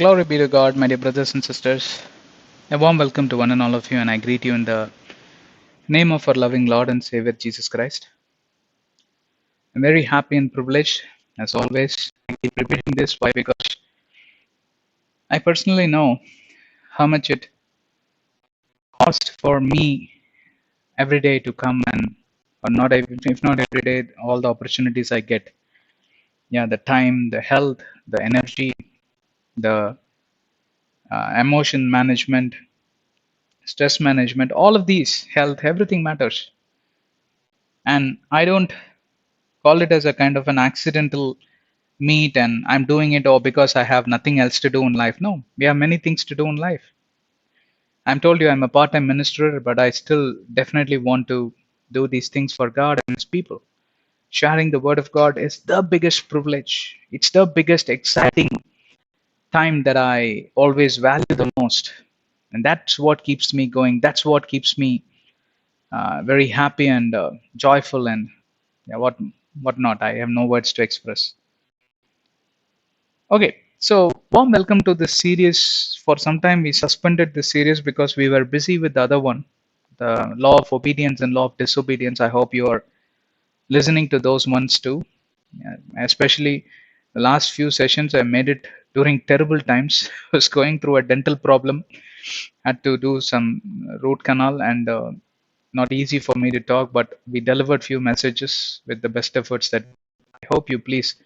Glory be to God, my dear brothers and sisters. A warm welcome to one and all of you, and I greet you in the name of our loving Lord and Savior Jesus Christ. I'm very happy and privileged, as always. I keep repeating this. Why? Because I personally know how much it cost for me every day to come and, or not, if not every day, all the opportunities I get. Yeah, the time, the health, the energy, the emotion management, stress management, all of these, health, everything matters. And I don't call it as a kind of an accidental meet and I'm doing it or because I have nothing else to do in life. No, we have many things to do in life. I'm told you I'm a part-time minister, but I still definitely want to do these things for God and his people. Sharing the word of God is the biggest privilege. It's the biggest exciting time that I always value the most. And that's what keeps me going. That's what keeps me very happy and joyful and yeah, what not. I have no words to express. Okay, so warm welcome to this series. For some time, we suspended this series because we were busy with the other one, the law of obedience and law of disobedience. I hope you are listening to those ones too. Yeah, especially the last few sessions, I made it during terrible times. I was going through a dental problem, had to do some root canal, and not easy for me to talk. But we delivered few messages with the best efforts. That I hope you please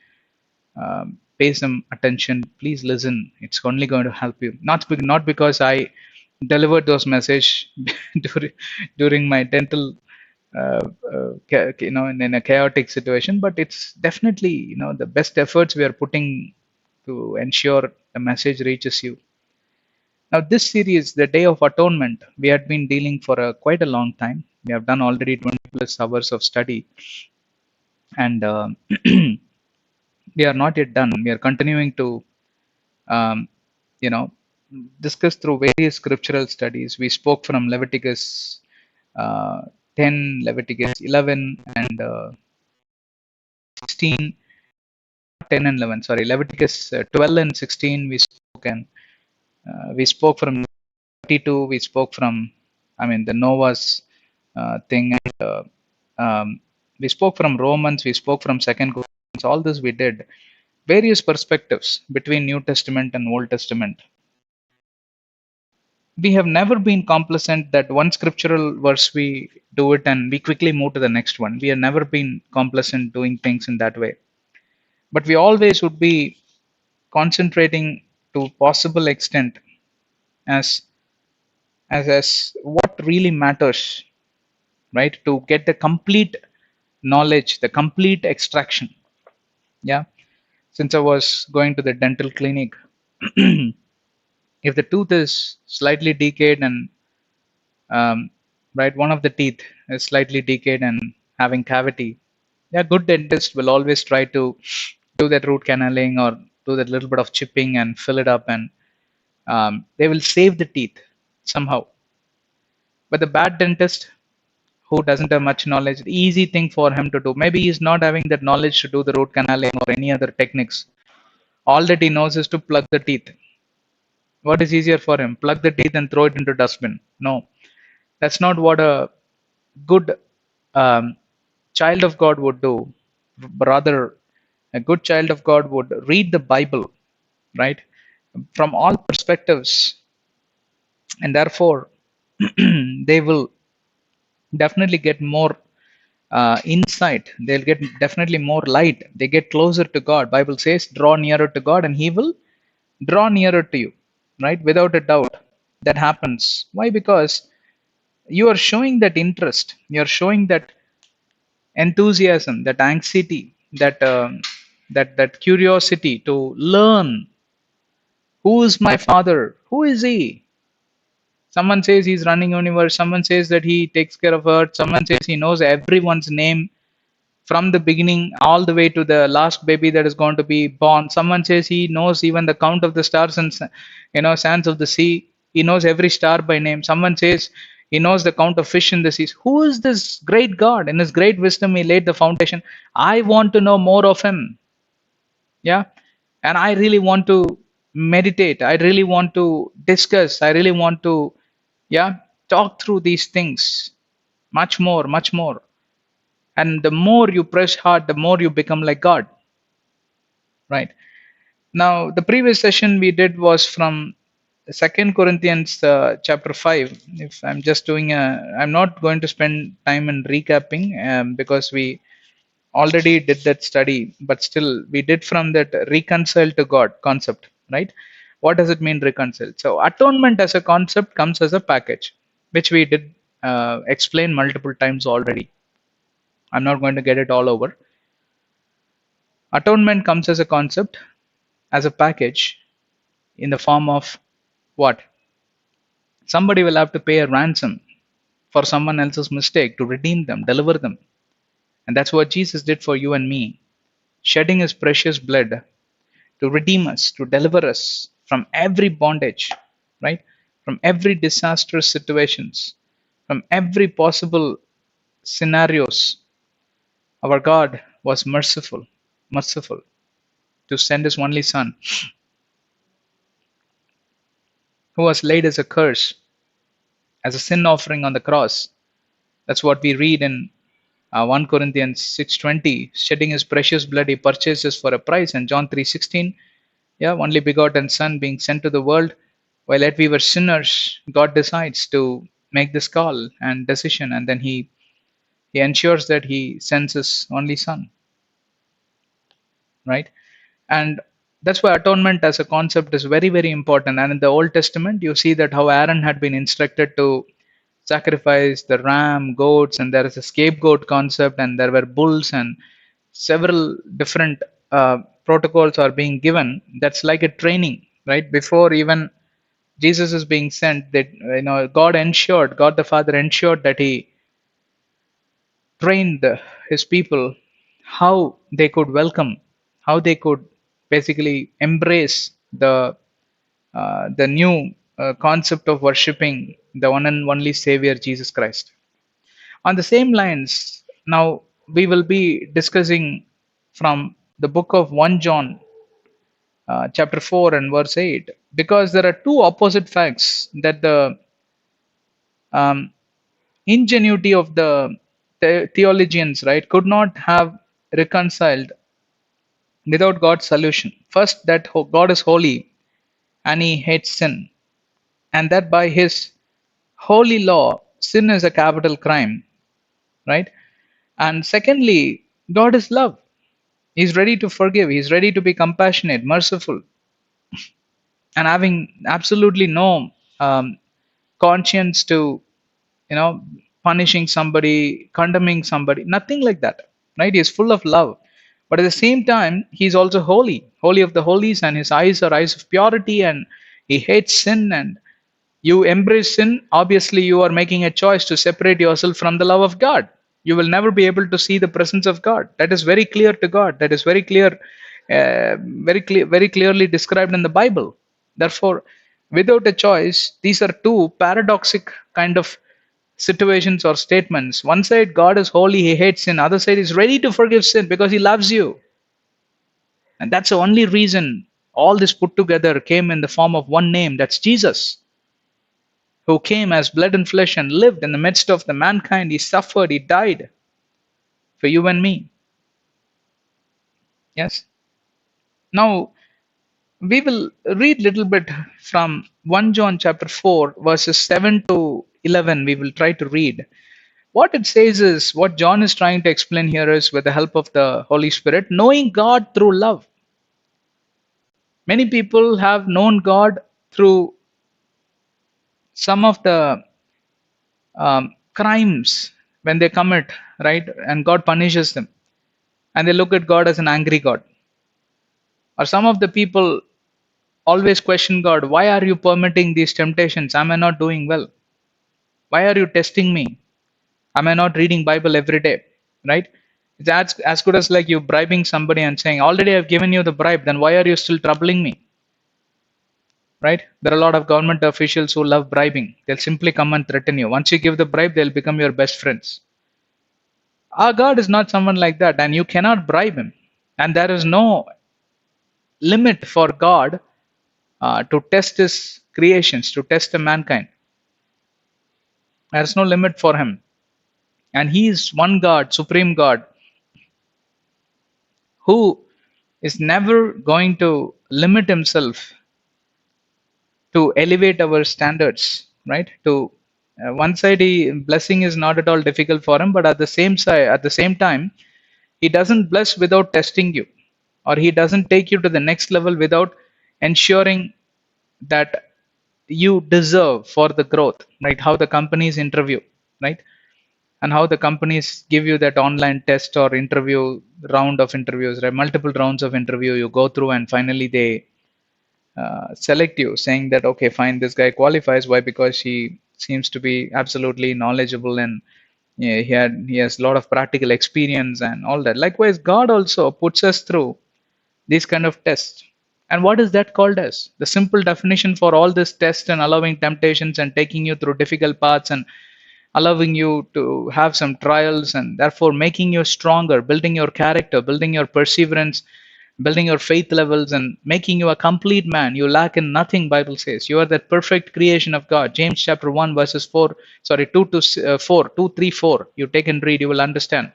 pay some attention. Please listen. It's only going to help you. Not because I delivered those message during my dental in a chaotic situation, but it's definitely the best efforts we are putting to ensure the message reaches you. Now this series, the Day of Atonement, we had been dealing for quite a long time. We have done already 20 plus hours of study, and we are not yet done. We are continuing to um, you know, discussed through various scriptural studies. We spoke from Leviticus uh, 10, Leviticus 11, and 16, 10 and 11. Sorry, Leviticus 12 and 16. We spoke from 32. We spoke from, the Noah's thing, and we spoke from Romans. We spoke from Second Corinthians. All this we did. Various perspectives between New Testament and Old Testament. We have never been complacent that one scriptural verse we do it and we quickly move to the next one. We have never been complacent doing things in that way. But we always would be concentrating to possible extent as what really matters, right? To get the complete knowledge, the complete extraction. Yeah. Since I was going to the dental clinic, if the tooth is slightly decayed and right, one of the teeth is slightly decayed and having cavity, yeah, good dentist will always try to do that root canaling or do that little bit of chipping and fill it up, and they will save the teeth somehow. But the bad dentist who doesn't have much knowledge, the easy thing for him to do, maybe he's not having that knowledge to do the root canaling or any other techniques. All that he knows is to plug the teeth. What is easier for him? Plug the teeth and throw it into dustbin? No, that's not what a good um, child of God would do. Rather, a good child of God would read the Bible, right, from all perspectives, and therefore they will definitely get more insight. They'll get definitely more light. They get closer to God. Bible says, "Draw nearer to God, and He will draw nearer to you." Right, without a doubt, that happens. Why? Because you are showing that interest. You are showing that enthusiasm, that anxiety, that curiosity to learn. Who is my father? Who is he? Someone says he's running universe. Someone says that he takes care of earth. Someone says he knows everyone's name from the beginning all the way to the last baby that is going to be born. Someone says he knows even the count of the stars and sands of the sea. He knows every star by name. Someone says he knows the count of fish in the seas. Who is this great God? In his great wisdom, he laid the foundation. I want to know more of him. Yeah, and I really want to meditate. I really want to discuss. I really want to, yeah, talk through these things much more, much more. And the more you press hard, the more you become like God, right? Now, the previous session we did was from Second Corinthians chapter 5. If I'm just doing I'm not going to spend time in recapping because we already did that study, but still we did from that reconcile to God concept, right? What does it mean reconcile? So atonement as a concept comes as a package, which we did explain multiple times already. I'm not going to get it all over. Atonement comes as a concept, as a package, in the form of what? Somebody will have to pay a ransom for someone else's mistake to redeem them, deliver them. And that's what Jesus did for you and me, shedding his precious blood to redeem us, to deliver us from every bondage, right? From every disastrous situations, from every possible scenarios. Our God was merciful, merciful to send his only son, who was laid as a curse, as a sin offering on the cross. That's what we read in 1 Corinthians 6:20. Shedding his precious blood, he purchased us for a price. And John 3:16, yeah, only begotten Son being sent to the world, while yet we were sinners, God decides to make this call and decision, and then he ensures that he sends his only Son, right? And that's why atonement as a concept is very, very important. And in the Old Testament, you see that how Aaron had been instructed to sacrifice the ram, goats, and there is a scapegoat concept, and there were bulls, and several different protocols are being given. That's like a training, right? Before even Jesus is being sent, that God the Father ensured that He trained His people how they could welcome, how they could basically embrace the new concept of worshiping the one and only Savior Jesus Christ. On the same lines, now we will be discussing from the book of 1 John, chapter 4 and verse 8, because there are two opposite facts that the um, ingenuity of the theologians, right, could not have reconciled without God's solution. First, that God is holy and he hates sin, and that by his holy law, sin is a capital crime, right? And secondly, God is love. He's ready to forgive, he's ready to be compassionate, merciful, and having absolutely no um, conscience to, you know, punishing somebody, condemning somebody, nothing like that, right? He's full of love. But at the same time, he's also holy, holy of the holies, and his eyes are eyes of purity, and he hates sin. And you embrace sin, obviously you are making a choice to separate yourself from the love of God. You will never be able to see the presence of God. That is very clear to God. That is very clear, very clearly described in the Bible. Therefore, without a choice, these are two paradoxic kind of situations or statements. One side, God is holy, he hates sin. Other side, is ready to forgive sin because he loves you. And that's the only reason all this put together came in the form of one name, that's Jesus, who came as blood and flesh and lived in the midst of the mankind. He suffered, he died for you and me. Yes. Now we will read little bit from 1 John chapter 4 verses 7 to 11. We will try to read. What it says is, what John is trying to explain here is, with the help of the Holy Spirit, knowing God through love. Many people have known God through some of the crimes when they commit, right? And God punishes them. And they look at God as an angry God. Or some of the people always question God, why are you permitting these temptations? Am I not doing well? Why are you testing me? Am I not reading Bible every day? Right? It's as good as like you bribing somebody and saying, already I've given you the bribe, then why are you still troubling me? Right? There are a lot of government officials who love bribing. They'll simply come and threaten you. Once you give the bribe, they'll become your best friends. Our God is not someone like that, and you cannot bribe him. And there is no limit for God to test his creations, to test the mankind. There's no limit for him. And he is one God, supreme God, who is never going to limit himself to elevate our standards, right? To one side, blessing is not at all difficult for him, but at the same time, he doesn't bless without testing you, or he doesn't take you to the next level without ensuring that you deserve for the growth, right? How the companies interview, right? And how the companies give you that online test or interview round of interviews, right? Multiple rounds of interview you go through, and finally they select you, saying that okay, fine, this guy qualifies. Why? Because he seems to be absolutely knowledgeable, and yeah, he has a lot of practical experience and all that. Likewise, God also puts us through these kind of tests. And what is that called as? The simple definition for all this test and allowing temptations and taking you through difficult paths and allowing you to have some trials and therefore making you stronger, building your character, building your perseverance, building your faith levels, and making you a complete man. You lack in nothing, Bible says. You are that perfect creation of God. James chapter 1 verses 4, sorry, 2 to 4, 2, 3, 4. You take and read, you will understand.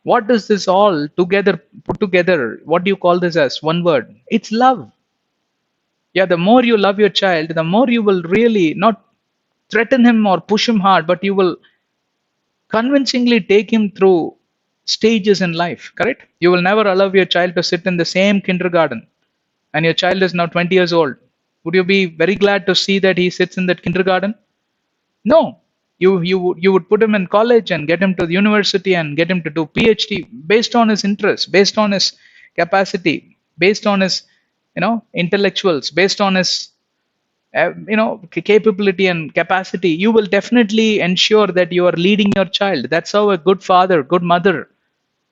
What does this all together put together? What do you call this as? One word. It's love. Yeah, the more you love your child, the more you will really not threaten him or push him hard, but you will convincingly take him through stages in life, correct? You will never allow your child to sit in the same kindergarten, and your child is now 20 years old. Would you be very glad to see that he sits in that kindergarten? No. You would put him in college and get him to the university and get him to do PhD based on his interests, based on his capacity, based on his intellectuals, based on his capability and capacity. You will definitely ensure that you are leading your child. That's how a good father, good mother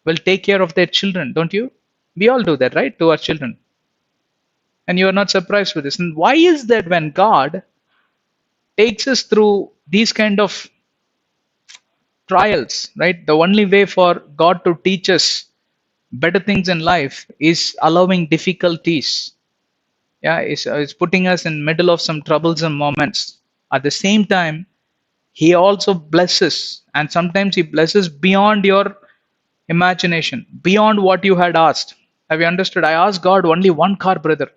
will take care of their children, don't you? We all do that, right, to our children. And you are not surprised with this. And why is that when God takes us through these kind of trials, right? The only way for God to teach us better things in life is allowing difficulties. Yeah, it's putting us in middle of some troublesome moments. At the same time, he also blesses, and sometimes he blesses beyond your imagination, beyond what you had asked. Have you understood? I asked God only one car, brother.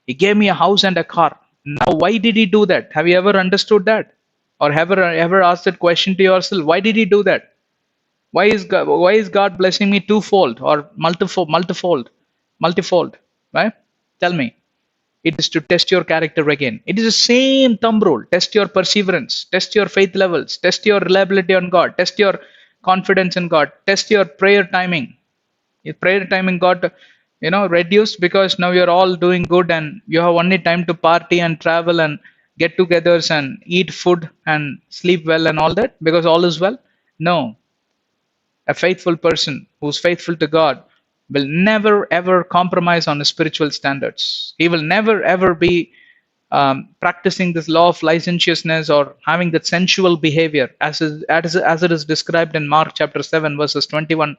He gave me a house and a car. Now, why did he do that? Have you ever understood that? Or ever asked that question to yourself? Why did he do that? Why is God blessing me twofold or multifold? Right? Tell me. It is to test your character again. It is the same thumb rule. Test your perseverance, test your faith levels, test your reliability on God, test your confidence in God, test your prayer timing. Your prayer timing got reduced because now you're all doing good and you have only time to party and travel and get togethers and eat food and sleep well and all that because all is well. No, a faithful person who's faithful to God will never ever compromise on his spiritual standards. He will never ever be practicing this law of licentiousness or having that sensual behavior as it is described in Mark chapter 7 verses 21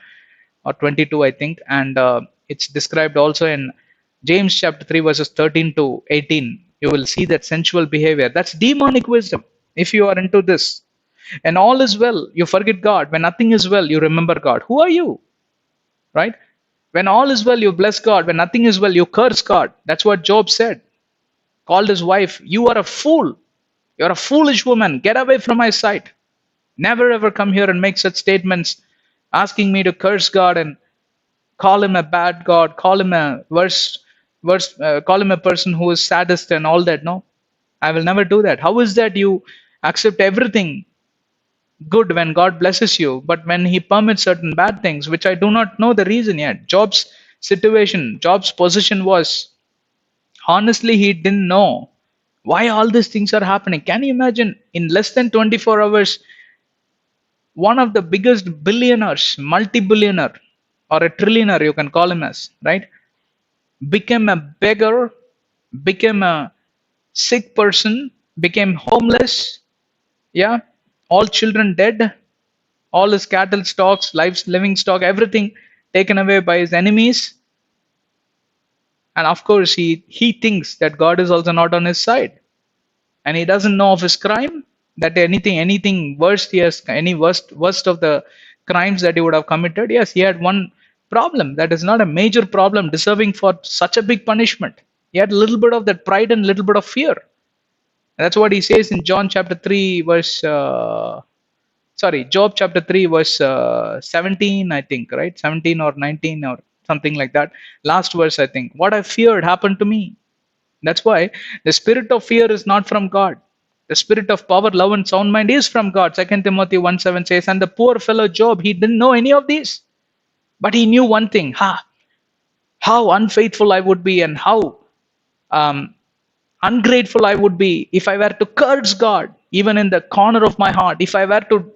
or 22, I think, and it's described also in James chapter 3 verses 13 to 18. You will see that sensual behavior. That's demonic wisdom. If you are into this, and all is well, you forget God. When nothing is well, you remember God. Who are you? Right? When all is well, you bless God. When nothing is well, you curse God. That's what Job said. Called his wife, "You are a fool. You're a foolish woman. Get away from my sight." Never ever come here and make such statements asking me to curse God and call him a bad God, call him a call him a person who is sadist and all that. No, I will never do that. How is that you accept everything good when God blesses you, but when he permits certain bad things, which I do not know the reason yet? Job's situation, Job's position was, honestly, he didn't know why all these things are happening. Can you imagine in less than 24 hours, one of the biggest billionaires, multi-billionaire, or a trillionaire, you can call him as, right? Became a beggar, became a sick person, became homeless, yeah, all children dead, all his cattle stocks, living stock, everything taken away by his enemies. And of course, he thinks that God is also not on his side, and he doesn't know of his crime, that anything worst he has, any worst of the crimes that he would have committed. Yes, he had one problem that is not a major problem deserving for such a big punishment. He had a little bit of that pride and a little bit of fear. And that's what he says in John chapter 3 verse Job chapter 3 verse 17, I think, right? 17 or 19 or something like that. Last verse, I think. What I feared happened to me. That's why the spirit of fear is not from God. The spirit of power, love, and sound mind is from God. 2 Timothy 1:7 says, and the poor fellow Job, he didn't know any of these. But he knew one thing, how unfaithful I would be, and how um, ungrateful I would be if I were to curse God, even in the corner of my heart. If I were to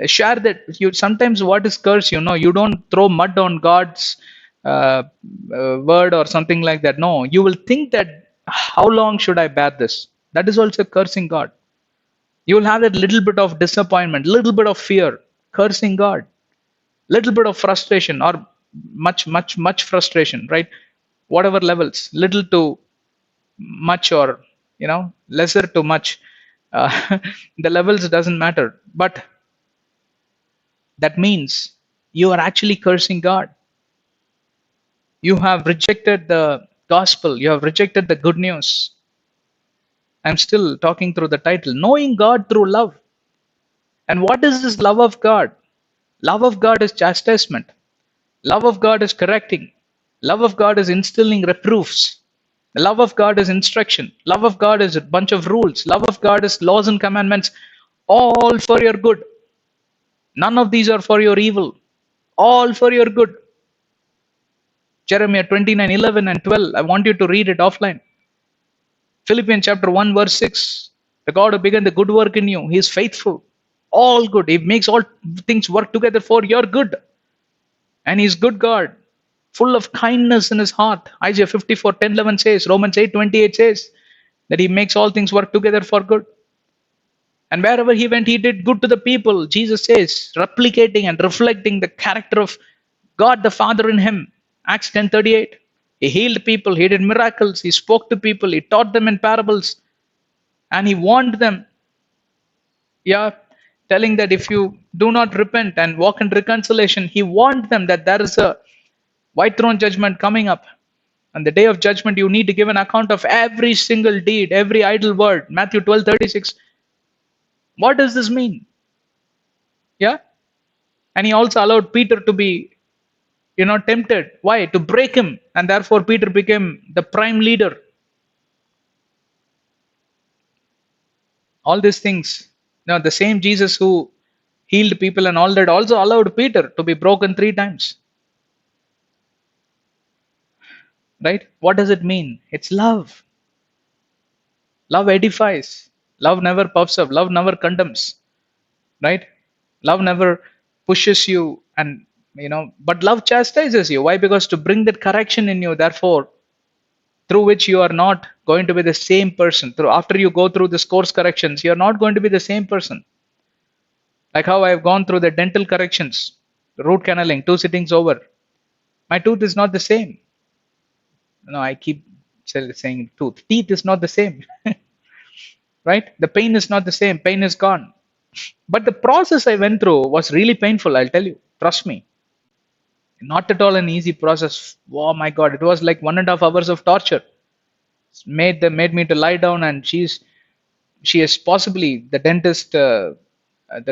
share that, you sometimes what is curse, you don't throw mud on God's word or something like that. No, you will think that how long should I bear this? That is also cursing God. You will have that little bit of disappointment, little bit of fear, cursing God, little bit of frustration, or much frustration, right? Whatever levels, little to much, or lesser to much. The levels doesn't matter, but that means you are actually cursing God. You have rejected the gospel, you have rejected the good news. I'm still talking through the title, Knowing God Through Love. And what is this love of God? Love of God is chastisement. Love of God is correcting. Love of God is instilling reproofs. The love of God is instruction. Love of God is a bunch of rules. Love of God is laws and commandments, all for your good. None of these are for your evil, all for your good. Jeremiah 29:11 and 12. I want you to read it offline. Philippians chapter 1 verse 6. The God who began the good work in you, he is faithful. All good. He makes all things work together for your good. And he is good God, full of kindness in his heart. Isaiah 54:10-11 says, Romans 8:28 says that he makes all things work together for good. And wherever he went, he did good to the people. Jesus says, replicating and reflecting the character of God the Father in him. Acts 10:38. He healed people, he did miracles, he spoke to people, he taught them in parables, and he warned them. Yeah, telling that if you do not repent and walk in reconciliation, he warned them that there is a white throne judgment coming up. On the day of judgment, you need to give an account of every single deed, every idle word. Matthew 12:36. What does this mean? Yeah. And he also allowed Peter to be, tempted. Why? To break him. And therefore, Peter became the prime leader. All these things. Now, the same Jesus who healed people and all that also allowed Peter to be broken 3 times. Right? What does it mean? It's love. Love edifies. Love never puffs up. Love never condemns. Right? Love never pushes you, and but love chastises you. Why? Because to bring that correction in you, therefore, through which you are not going to be the same person. Through after you go through this course corrections, you're not going to be the same person. Like how I've gone through the dental corrections, root canaling, 2 sittings over. My tooth is not the same. No, I keep saying tooth. Teeth is not the same. Right? The pain is not the same. Pain is gone. But the process I went through was really painful, I'll tell you. Trust me. Not at all an easy process. Oh my God, it was like 1.5 hours of torture. Made me to lie down, and she has possibly, the dentist, the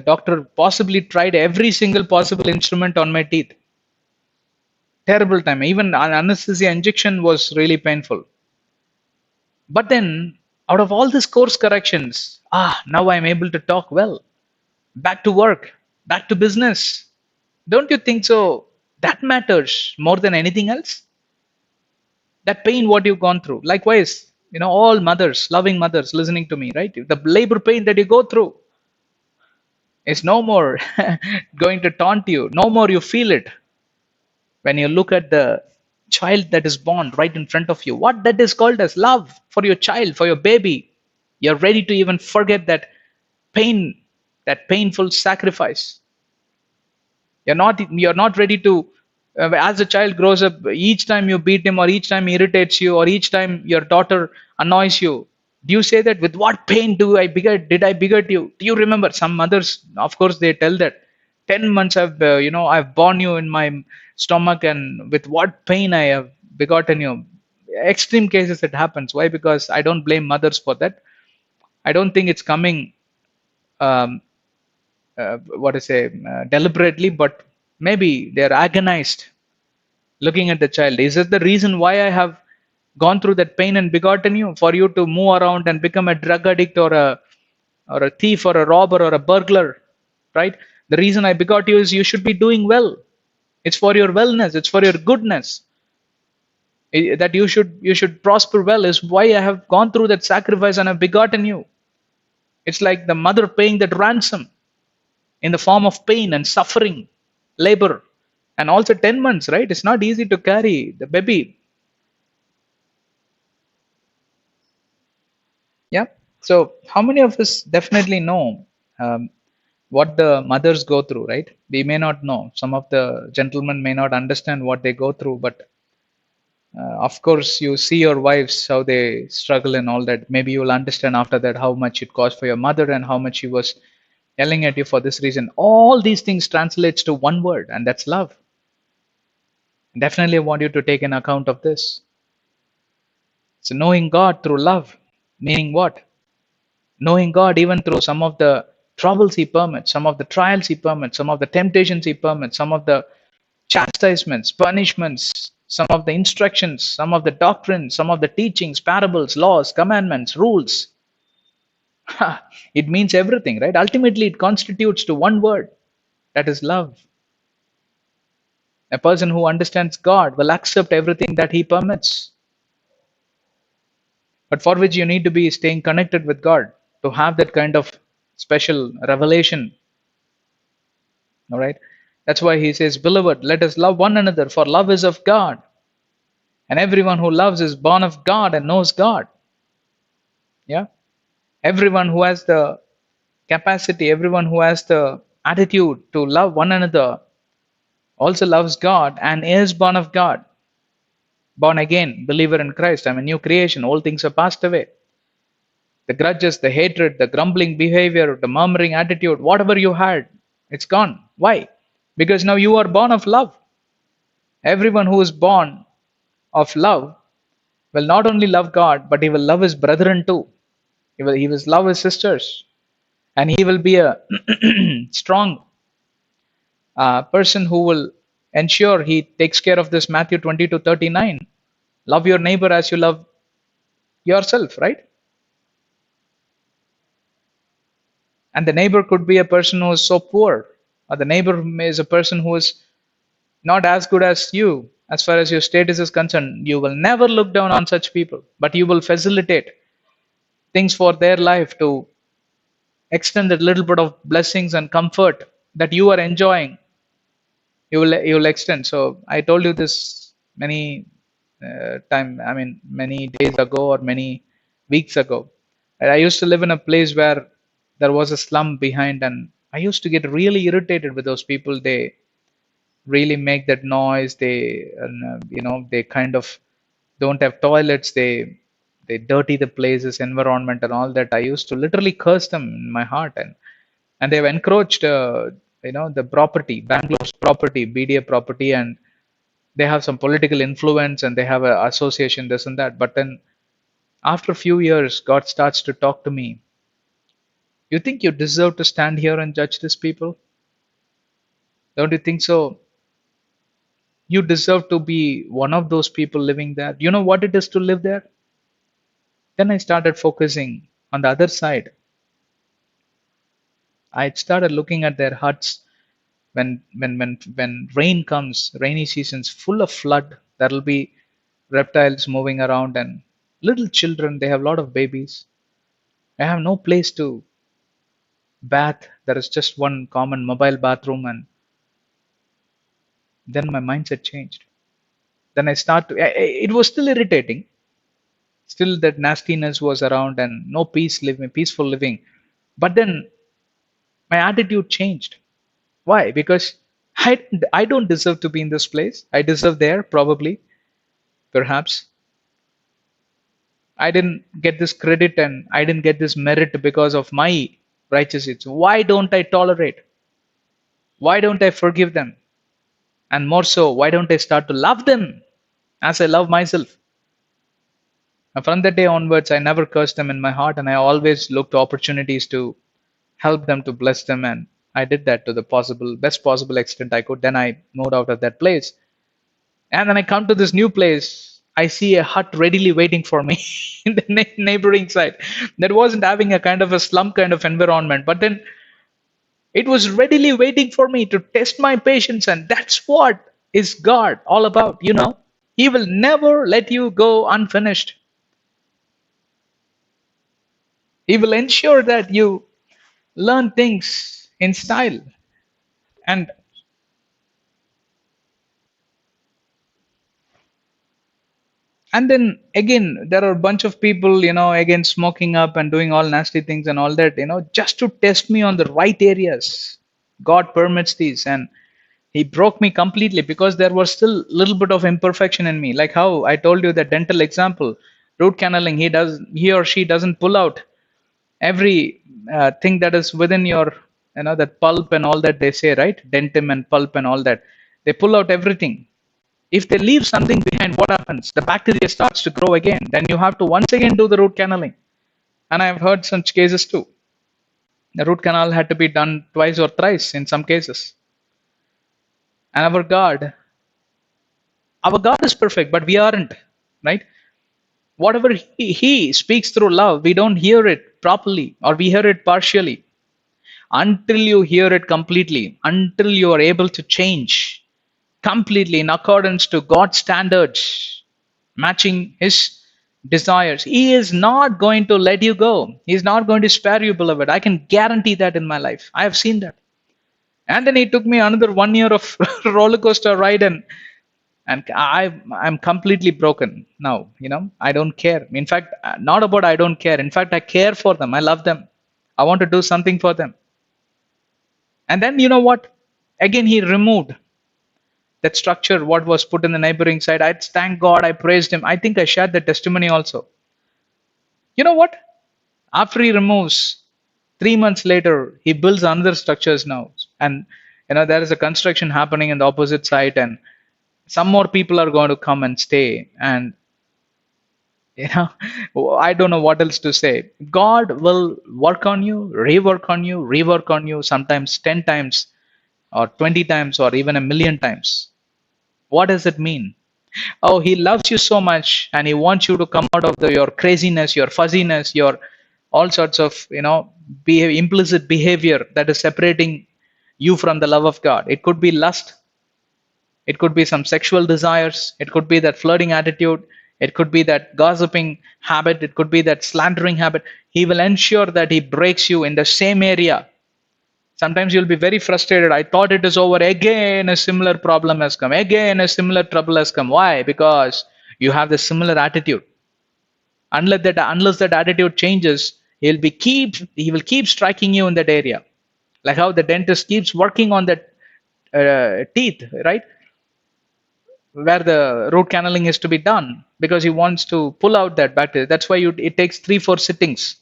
doctor possibly tried every single possible instrument on my teeth. Terrible time. Even anesthesia injection was really painful. But then, out of all these course corrections, now I'm able to talk well. Back to work, back to business. Don't you think so? That matters more than anything else. That pain, what you've gone through. Likewise, all mothers, loving mothers listening to me, right? The labor pain that you go through is no more going to taunt you. No more you feel it. When you look at the child that is born right in front of you, what that is called as love for your child, for your baby. You're ready to even forget that pain, that painful sacrifice. You're not ready to As a child grows up, each time you beat him, or each time he irritates you, or each time your daughter annoys you, do you say that, with what pain did I beget you? Do you remember? Some mothers, of course, they tell that 10 months I've born you in my stomach, and with what pain I have begotten you. Extreme cases it happens. Why? Because I don't blame mothers for that. I don't think it's coming, um, what to say, deliberately, but maybe they're agonized looking at the child. Is it the reason why I have gone through that pain and begotten you? For you to move around and become a drug addict, or a thief, or a robber, or a burglar, right? The reason I begot you is you should be doing well. It's for your wellness. It's for your goodness. That you should prosper well is why I have gone through that sacrifice and have begotten you. It's like the mother paying that ransom in the form of pain and suffering, labor, and also 10 months, right? It's not easy to carry the baby. Yeah. So, how many of us definitely know um, what the mothers go through, right? We may not know. Some of the gentlemen may not understand what they go through, but of course, you see your wives how they struggle and all that. Maybe you will understand after that how much it cost for your mother and how much she was yelling at you for this reason. All these things translates to one word, and that's love. Definitely, I want you to take an account of this. So, knowing God through love, meaning what? Knowing God even through some of the troubles He permits, some of the trials He permits, some of the temptations He permits, some of the chastisements, punishments, some of the instructions, some of the doctrines, some of the teachings, parables, laws, commandments, rules. It means everything, right? Ultimately, it constitutes to one word, that is love. A person who understands God will accept everything that He permits. But for which you need to be staying connected with God to have that kind of special revelation. All right. That's why He says, "Beloved, let us love one another, for love is of God. And everyone who loves is born of God and knows God." Yeah. Everyone who has the capacity, everyone who has the attitude to love one another also loves God and is born of God. Born again, believer in Christ. I'm a new creation. All things are passed away. The grudges, the hatred, the grumbling behavior, the murmuring attitude, whatever you had, it's gone. Why? Because now you are born of love. Everyone who is born of love will not only love God, but he will love his brethren too. He will love his sisters, and he will be a strong person who will ensure he takes care of this Matthew 20 to 39. Love your neighbor as you love yourself, right? And the neighbor could be a person who is so poor, or the neighbor is a person who is not as good as you as far as your status is concerned. You will never look down on such people, but you will facilitate things for their life to extend a little bit of blessings and comfort that you are enjoying. You will extend. So I told you this many many days ago or many weeks ago. I used to live in a place where there was a slum behind, and I used to get really irritated with those people. They really make that noise. They kind of don't have toilets. They dirty the places, environment, and all that. I used to literally curse them in my heart, and they've encroached the property, Bangalore's property, BDA property, and they have some political influence, and they have an association, this and that. But then after a few years, God starts to talk to me. You think you deserve to stand here and judge these people? Don't you think so? You deserve to be one of those people living there. You know what it is to live there? Then I started focusing on the other side. I started looking at their huts. When rain comes, rainy seasons full of flood, there'll be reptiles moving around, and little children, they have a lot of babies. I have no place to bath. There is just one common mobile bathroom, and then my mindset changed. Then it was still irritating. Still that nastiness was around, and no peaceful living. But then my attitude changed. Why? Because I don't deserve to be in this place. I deserve there, probably, perhaps. I didn't get this credit and I didn't get this merit because of my righteousness. Why don't I tolerate? Why don't I forgive them? And more so, why don't I start to love them as I love myself? And from that day onwards, I never cursed them in my heart, and I always looked opportunities to help them, to bless them, and I did that to the possible best possible extent I could. Then I moved out of that place, and when I come to this new place, I see a hut readily waiting for me in the neighboring side that wasn't having a kind of a slum kind of environment, but then it was readily waiting for me to test my patience, and that's what is God all about. He will never let you go unfinished. He will ensure that you learn things in style. And and then again, there are a bunch of people, again, smoking up and doing all nasty things and all that, just to test me on the right areas. God permits these, and he broke me completely because there was still a little bit of imperfection in me, like how I told you that dental example. Root canneling, he or she doesn't pull out every thing that is within your, that pulp and all that they say, right? Dentin and pulp and all that. They pull out everything. If they leave something behind, what happens? The bacteria starts to grow again. Then you have to once again do the root canalling. And I've heard such cases too. The root canal had to be done twice or thrice in some cases. And our God is perfect, but we aren't, right? Whatever he speaks through love, we don't hear it properly, or we hear it partially. Until you hear it completely, until you are able to change completely in accordance to God's standards, matching His desires, He is not going to let you go. He's not going to spare you, beloved. I can guarantee that in my life. I have seen that. And then He took me another 1 year of roller coaster ride, and I'm completely broken now. I don't care. In fact, not about I don't care. In fact, I care for them. I love them. I want to do something for them. And then, you know what? Again, He removed that structure, what was put in the neighboring side. I thank God, I praised Him. I think I shared the testimony also. You know what? After He removes, 3 months later, He builds another structures now. And there is a construction happening in the opposite side, and some more people are going to come and stay. And I don't know what else to say. God will work on you, rework on you, sometimes 10 times or 20 times or even a million times. What does it mean? Oh, He loves you so much, and He wants you to come out of your craziness, your fuzziness, your all sorts of, implicit behavior that is separating you from the love of God. It could be lust, it could be some sexual desires, it could be that flirting attitude, it could be that gossiping habit, it could be that slandering habit. He will ensure that He breaks you in the same area. Sometimes you'll be very frustrated. I thought it is over. Again, a similar problem has come. Again, a similar trouble has come. Why? Because you have the similar attitude. Unless that attitude changes, he will keep striking you in that area. Like how the dentist keeps working on that teeth, right? Where the root canalling is to be done, because he wants to pull out that bacteria. That's why it takes 3-4 sittings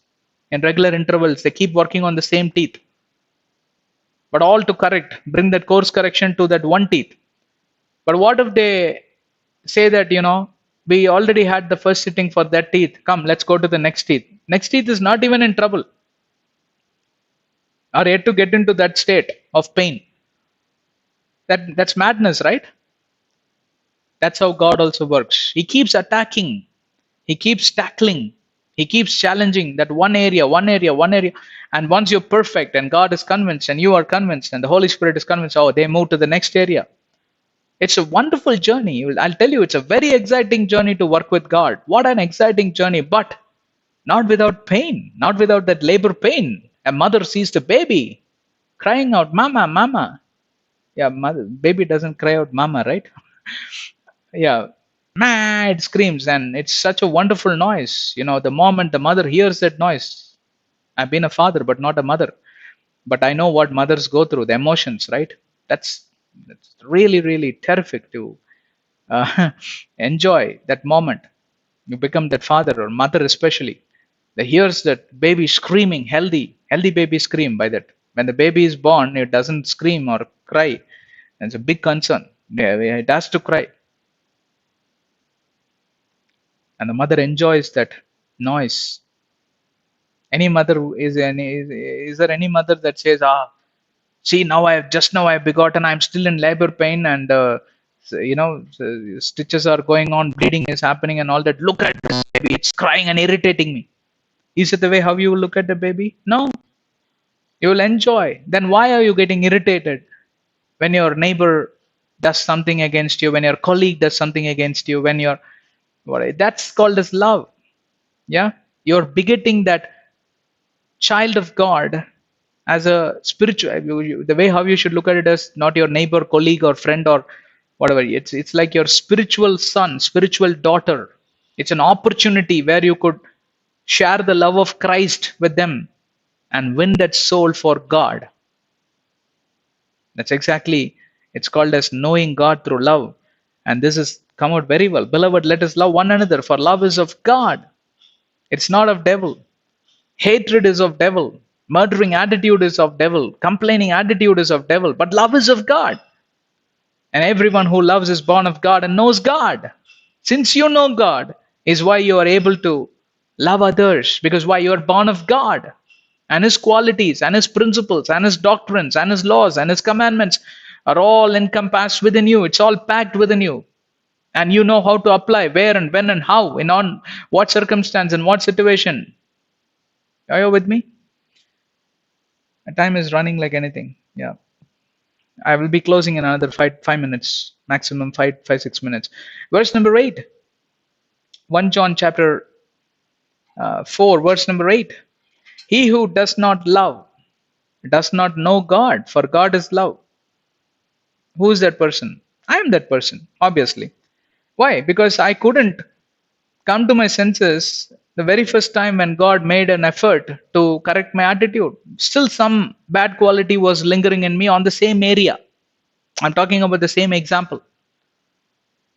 in regular intervals. They keep working on the same teeth, but all to bring that course correction to that one teeth. But what if they say that, we already had the first sitting for that teeth, come, let's go to the next teeth. Next teeth is not even in trouble, or yet to get into that state of pain. That's madness, right? That's how God also works. He keeps attacking, He keeps tackling, He keeps challenging that one area. And once you're perfect and God is convinced and you are convinced and the Holy Spirit is convinced, oh, they move to the next area. It's a wonderful journey. I'll tell you, it's a very exciting journey to work with God. What an exciting journey, but not without pain, not without that labor pain. A mother sees the baby crying out, mama, mama. Yeah, baby doesn't cry out mama, right? Yeah, it screams, and it's such a wonderful noise. The moment the mother hears that noise, I've been a father, but not a mother. But I know what mothers go through, the emotions, right? That's It's really, really terrific to enjoy that moment. You become that father or mother, especially. That hears that baby screaming, healthy baby scream. By that, when the baby is born, it doesn't scream or cry. It's a big concern. Yeah, it has to cry, and the mother enjoys that noise. Any mother is there any mother that says, "Ah, see, now I have begotten, I'm still in labor pain, and stitches are going on, bleeding is happening, and all that. Look at this baby, it's crying and irritating me." Is it the way how you look at the baby? No, you will enjoy. Then why are you getting irritated when your neighbor does something against you, when your colleague does something against you, when you're that's called as love. Yeah, you're begetting that child of God as a spiritual. The way how you should look at it as not your neighbor, colleague, or friend, or whatever. It's like your spiritual son, spiritual daughter. It's an opportunity where you could share the love of Christ with them and win that soul for God. That's exactly, it's called as knowing God through love. And this has come out very well. Beloved, let us love one another, for love is of God. It's not of devil. Hatred is of devil. Murdering attitude is of devil. Complaining attitude is of devil. But love is of God. And everyone who loves is born of God and knows God. Since you know God is why you are able to love others, because why you are born of God, and his qualities and his principles and his doctrines and his laws and his commandments are all encompassed within you. It's all packed within you. And you know how to apply where and when and how, in on what circumstance and what situation. Are you with me? My time is running like anything. Yeah. I will be closing in another 5 minutes, maximum 6 minutes. Verse number 8. 1 John chapter 4, verse number 8. He who does not love does not know God, for God is love. Who is that person? I am that person, obviously. Why? Because I couldn't come to my senses the very first time when God made an effort to correct my attitude. Still, some bad quality was lingering in me on the same area. I'm talking about the same example.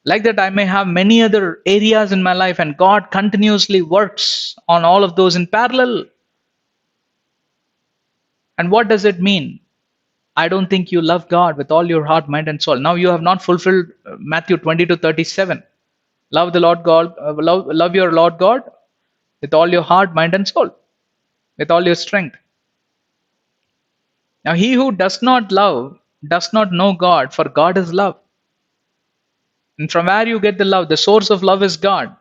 Like that, I may have many other areas in my life, and God continuously works on all of those in parallel. And what does it mean? I don't think you love God with all your heart, mind, and soul. Now you have not fulfilled Matthew 20 to 37. Love the Lord God, love your Lord God with all your heart, mind, and soul, with all your strength. Now, he who does not love does not know God, for God is love. And from where you get the love, the source of love is God.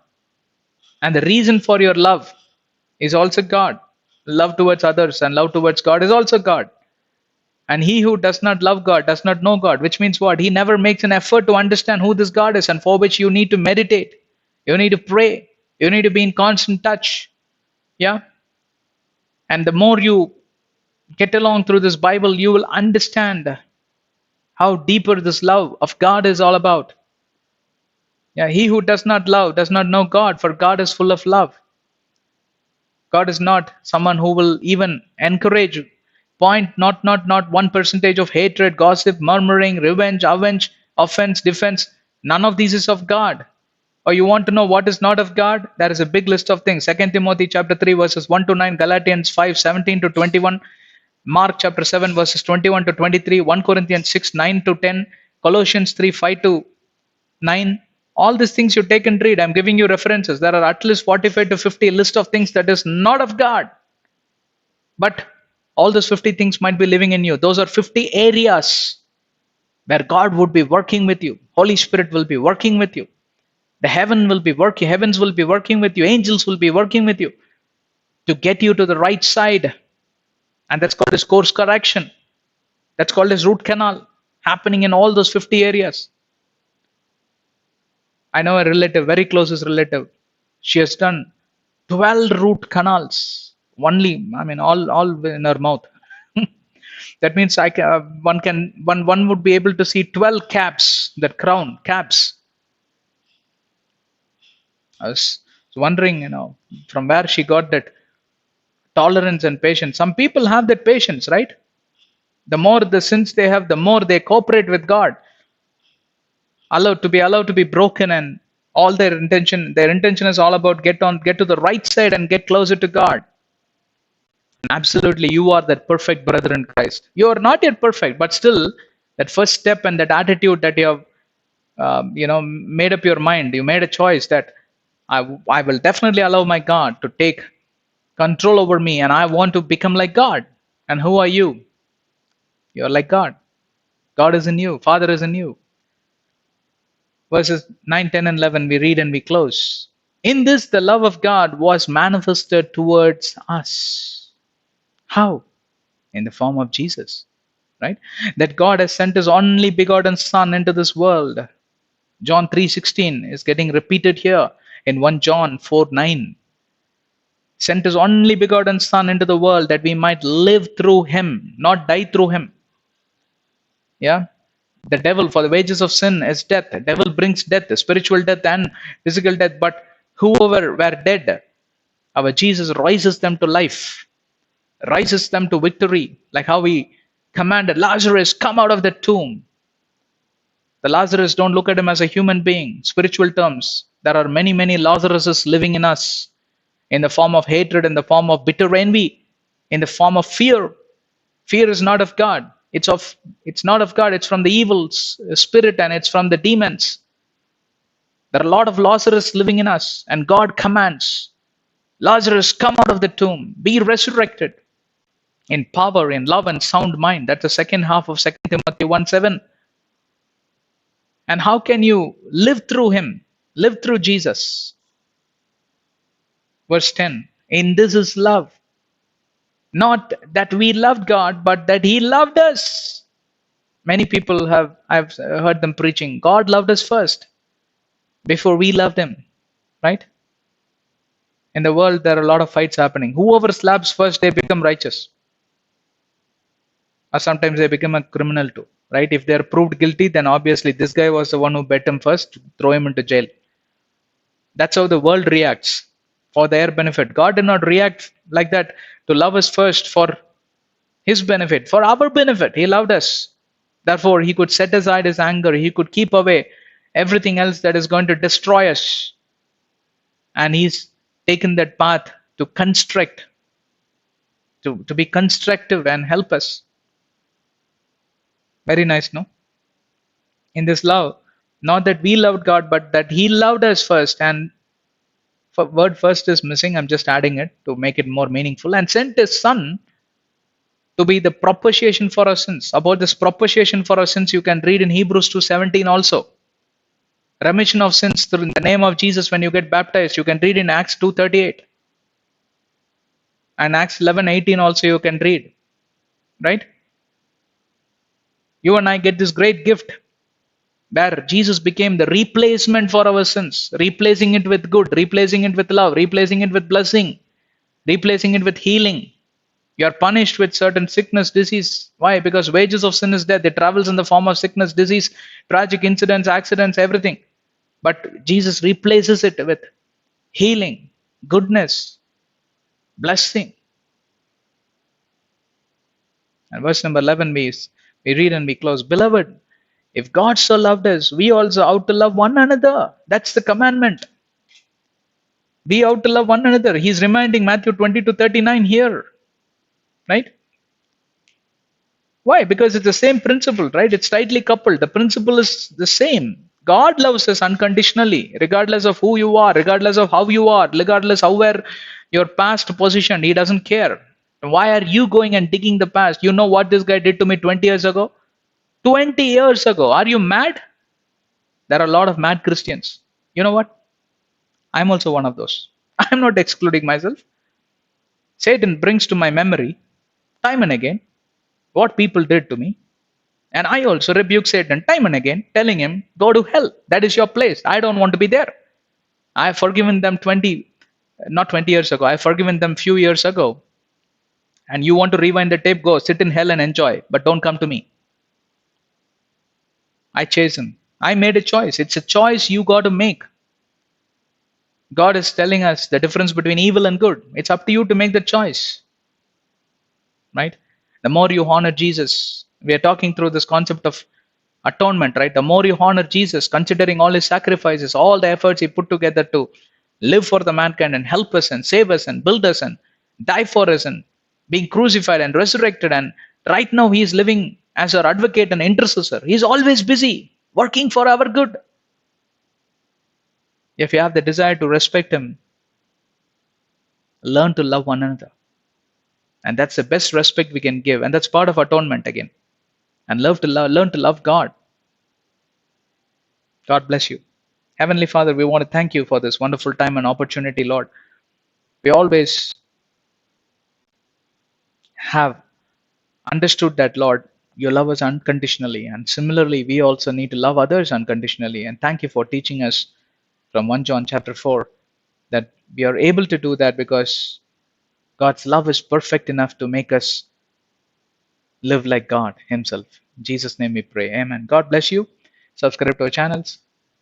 And the reason for your love is also God. Love towards others and love towards God is also God. And he who does not love God does not know God, which means what? He never makes an effort to understand who this God is, and for which you need to meditate. You need to pray. You need to be in constant touch. Yeah. And the more you get along through this Bible, you will understand how deeper this love of God is all about. Yeah, he who does not love does not know God, for God is full of love. God is not someone who will even encourage, point, not 1% of hatred, gossip, murmuring, revenge, offense, defense. None of these is of God. Or you want to know what is not of God? There is a big list of things. 2 Timothy chapter 3 verses 1 to 9, Galatians 5:17 to 21, Mark chapter 7 verses 21 to 23, 1 Corinthians 6 9 to 10, Colossians 3 5 to 9. All these things you take and read. I'm giving you references. There are at least 45 to 50 list of things that is not of God. But all those 50 things might be living in you. Those are 50 areas where God would be working with you. Holy Spirit will be working with you. The heavens will be working with you. Angels will be working with you to get you to the right side. And that's called as course correction. That's called as root canal happening in all those 50 areas. I know a relative, very closest relative. She has done 12 root canals. Only, I mean, all in her mouth. That means one would be able to see 12 caps, that crown caps. I was wondering, from where she got that tolerance and patience. Some people have that patience, right? The more the sins they have, the more they cooperate with God, allowed to be broken, and all their intention is all about get to the right side and get closer to God. Absolutely, you are that perfect brother in Christ. You are not yet perfect, but still, that first step and that attitude that you have, made up your mind. You made a choice that I will definitely allow my God to take control over me, and I want to become like God. And who are you? You are like God. God is in you. Father is in you. Verses 9, 10, and 11, we read and we close. In this, the love of God was manifested towards us. How? In the form of Jesus, right? That God has sent his only begotten Son into this world. John 3:16 is getting repeated here in 1 John 4:9. Sent his only begotten Son into the world that we might live through him, not die through him. Yeah. The devil, for the wages of sin is death. The devil brings death, spiritual death and physical death. But whoever were dead, our Jesus rises them to life, rises them to victory, like how he commanded Lazarus, come out of the tomb. The Lazarus, don't look at him as a human being. Spiritual terms, there are many, many Lazaruses living in us, in the form of hatred, in the form of bitter envy, in the form of fear. Fear is not of God. It's not of God. It's from the evil spirit, and it's from the demons. There are a lot of Lazarus living in us, and God commands, Lazarus, come out of the tomb, be resurrected in power, in love, and sound mind. That's the second half of 2 Timothy 1:7. And how can you live through him? Live through Jesus. Verse 10. In this is love. Not that we loved God, but that he loved us. Many people I've heard them preaching, God loved us first before we loved him, right? In the world, there are a lot of fights happening. Whoever slaps first, they become righteous. Or sometimes they become a criminal too, right? If they're proved guilty, then obviously this guy was the one who bet him first, throw him into jail. That's how the world reacts for their benefit. God did not react like that to love us first for his benefit, for our benefit. He loved us. Therefore, he could set aside his anger. He could keep away everything else that is going to destroy us. And he's taken that path to construct, to be constructive and help us. Very nice, no? In this love, not that we loved God, but that he loved us first. And word first is missing. I'm just adding it to make it more meaningful. And sent his Son to be the propitiation for our sins. About this propitiation for our sins, you can read in Hebrews 2:17 also. Remission of sins through the name of Jesus when you get baptized. You can read in Acts 2:38. And Acts 11:18 also you can read. Right? You and I get this great gift where Jesus became the replacement for our sins, replacing it with good, replacing it with love, replacing it with blessing, replacing it with healing. You are punished with certain sickness, disease. Why? Because wages of sin is death. It travels in the form of sickness, disease, tragic incidents, accidents, everything. But Jesus replaces it with healing, goodness, blessing. And verse number 11, we read and we close. Beloved, if God so loved us, we also ought to love one another. That's the commandment. We ought to love one another. He's reminding Matthew 20-39 here. Right? Why? Because it's the same principle, right? It's tightly coupled. The principle is the same. God loves us unconditionally, regardless of who you are, regardless of how you are, regardless of where your past position. He doesn't care. Why are you going and digging the past? You know what this guy did to me 20 years ago? 20 years ago. Are you mad? There are a lot of mad Christians. You know what? I'm also one of those. I'm not excluding myself. Satan brings to my memory time and again what people did to me. And I also rebuke Satan time and again, telling him, go to hell. That is your place. I don't want to be there. I have forgiven them not 20 years ago. I have forgiven them few years ago. And you want to rewind the tape, go sit in hell and enjoy. But don't come to me. I chase him. I made a choice. It's a choice you got to make. God is telling us the difference between evil and good. It's up to you to make the choice. Right? The more you honor Jesus, we are talking through this concept of atonement, right? The more you honor Jesus, considering all his sacrifices, all the efforts he put together to live for the mankind and help us and save us and build us and die for us and being crucified and resurrected. And right now, he is living as our advocate and intercessor. He's always busy working for our good. If you have the desire to respect him, learn to love one another. And that's the best respect we can give. And that's part of atonement again. And learn to love God. God bless you. Heavenly Father, we want to thank you for this wonderful time and opportunity, Lord. We always have understood that, Lord, you love us unconditionally. And similarly, we also need to love others unconditionally. And thank you for teaching us from 1 John chapter 4 that we are able to do that because God's love is perfect enough to make us live like God Himself. In Jesus' name we pray. Amen. God bless you. Subscribe to our channels.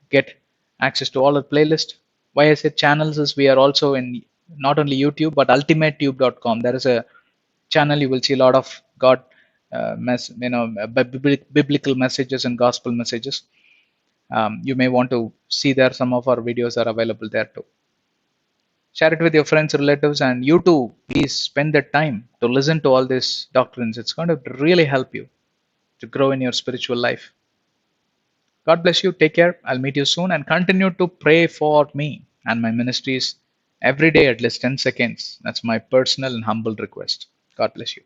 Get access to all our playlists. Why I said channels is we are also in not only YouTube but ultimatetube.com. There is a channel you will see a lot of God, biblical messages and gospel messages. You may want to see there. Some of our videos are available there too. Share it with your friends, relatives, and you too. Please spend the time to listen to all these doctrines. It's going to really help you to grow in your spiritual life. God bless you. Take care. I'll meet you soon and continue to pray for me and my ministries every day at least 10 seconds. That's my personal and humble request. God bless you.